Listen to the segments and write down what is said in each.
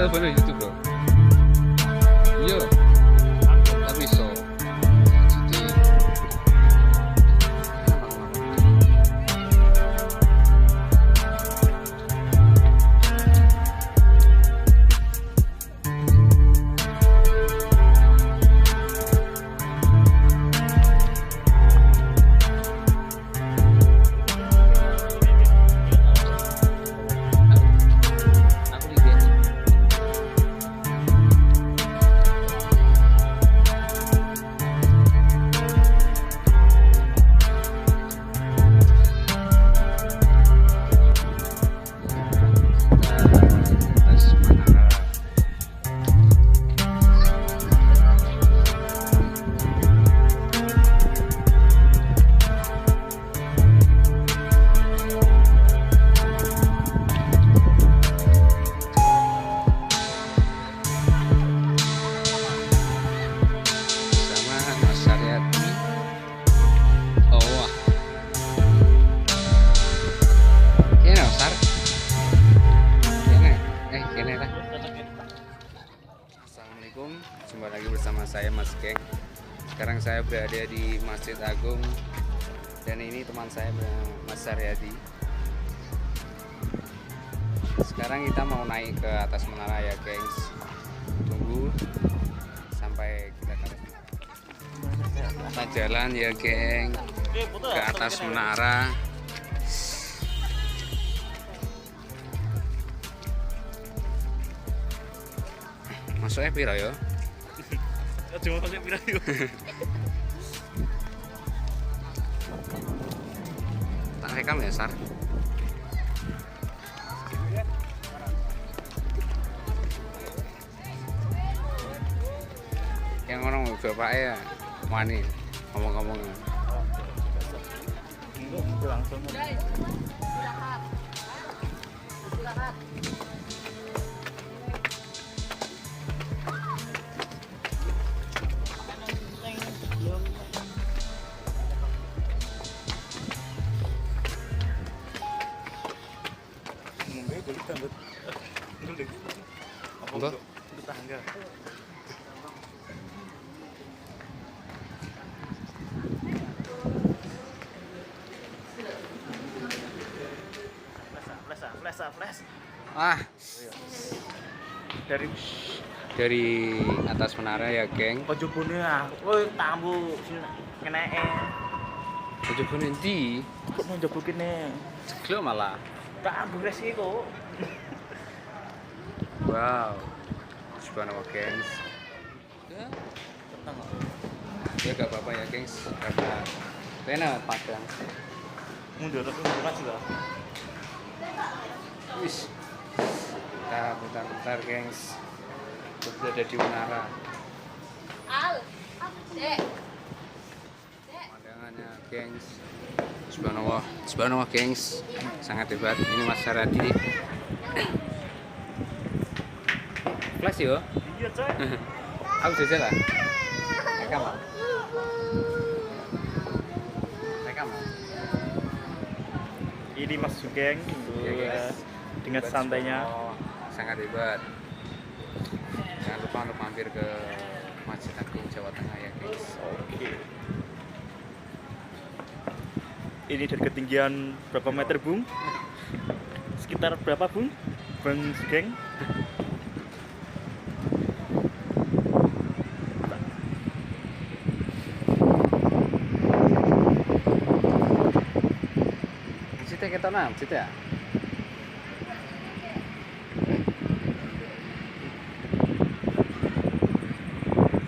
telepon YouTube bro. Iya. Tapi so. Jadi aku di game. Atas menara. Sama Mas Saryadi. Oh wah. Kene Sar. Kene lah. Assalamualaikum, jumpa lagi bersama saya Mas Geng. Sekarang saya berada di Masjid Agung dan ini teman saya Mas Saryadi. Sekarang kita mau naik ke atas menara ya, gengs. Tunggu sampai kita jalan ya, geng, ke atas menara. Masuknya piro ya? Cuma pakai pira yo. Tak rekam ya, Sar? Yang orang bapaknya wani ngomong-ngomong. Itu langsung. Enggak? Tetangga. Flash. Ah, Dari atas menara ya, geng. ojo bone ah. Woi, tamu sini keneke. Ojo bone ndi? Kok nang njaba kene. Jeglo malah. Tamu res iki kok. Wow. Subhanallah, gengs. Tenang kok. Ya gak apa-apa ya, gengs. Karena Rena Padang. Mundur tapi mundur juga. Wis. Kita putar-putar, gengs. Berada di menara. Pemandangannya, gengs. Subhanallah, gengs. Sangat hebat. Ini Mas Saradi. Flash yo. Iya, coy. Aku jajal lah. Rekam lah. Rekam lah. Ini Mas Sugeng Ya, guys. dengan Hebat, santainya. subhanallah. Sangat hebat. Jangan lupa untuk mampir ke Masjid Agung Jawa Tengah ya, guys. Oke. Ini dari ketinggian berapa meter, Bung? Sekitar berapa, Bung? Bang Sugeng? Situ kita nam, situ ya.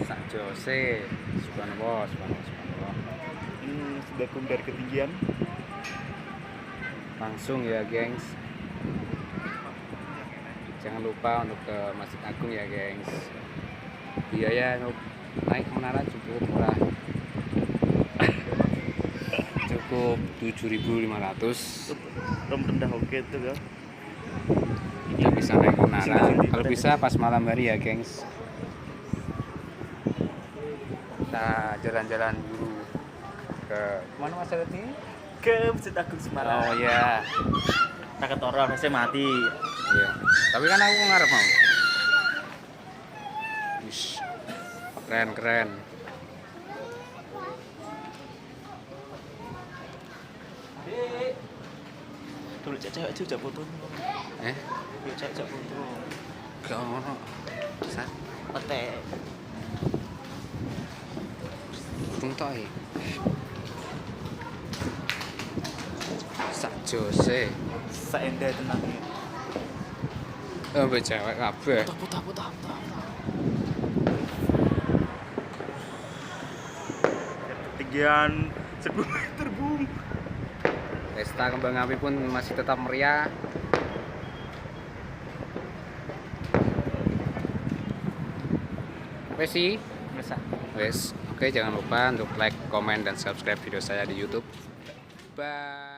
Sak Jose, subhanallah. Sudah Bung dari ketinggian. Langsung ya, gengs. Jangan lupa untuk ke Masjid Agung ya, gengs. Biaya untuk naik menara cukup murah. Cukup 7.500. Rom rendah oke tuh kan. Ya bisa naik menara. Kalau bisa pas malam hari ya, gengs. Kita jalan-jalan dulu ke mana Mas Arati? Ke Masjid Agung Semarang. Oh ya. Tak ketara saya mati. Iya. Tapi kan aku ngarep mau. Keren. Dulu cewek juga foto. Cewek foto. Gak ono. Sat. Otek. Tung toy. Sak Jose. Saendah tenang. Mbak cewek kabeh. Putar. Ketinggian 10 meter, Bung. Pesta kembang api pun masih tetap meriah. Wes sih. Bisa. Wes. Oke, jangan lupa untuk like, komen, dan subscribe video saya di YouTube. Bye.